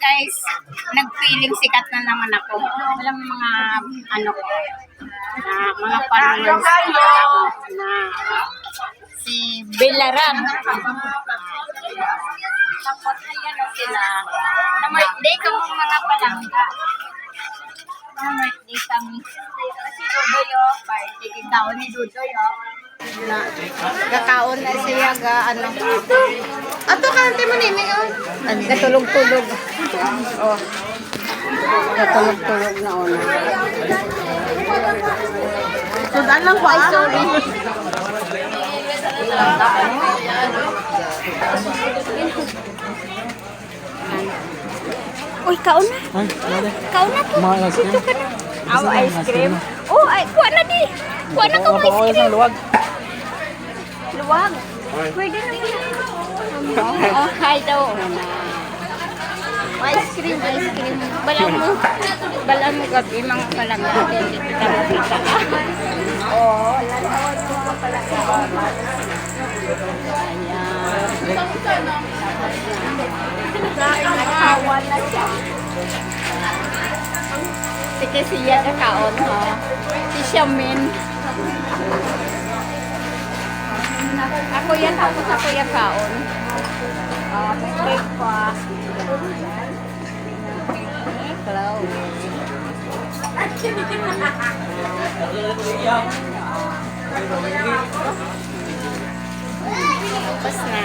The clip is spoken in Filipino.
guys, nagpiling sikat na naman ako. Walang mga ano ko, mga followers na si Belaran. Tapos ayan o sila. Na-birthday kami mga palangga. Na-birthday kami. Si Dudoy o. Birthday kikaon ni Dudoy o. Na, kakaon na siya ga ano. Ato kante mo nini o. Natulog-tulog. Oh. Natulog-tulog na ona. Sudan lang pa. Ay, sorry. Uy, kaon na. Kaon na po. Dito ka na. Aw, ice cream. Oh, ay, kuha na di. Kuha na ka ice cream. Luwag. Luwag. Pwede na yun. Oh, hi daw. Ice cream, ice cream. Balang mo gabi, mga palang natin. Dito ka makita. Oh, lalawad mo mga palang natin. Ayan. Nakawan na siya. Sige siya kakaon ha. Si Xiaomin. Ako yan, tapos ako yan kaon. May cake pa. Hello. Tapos na.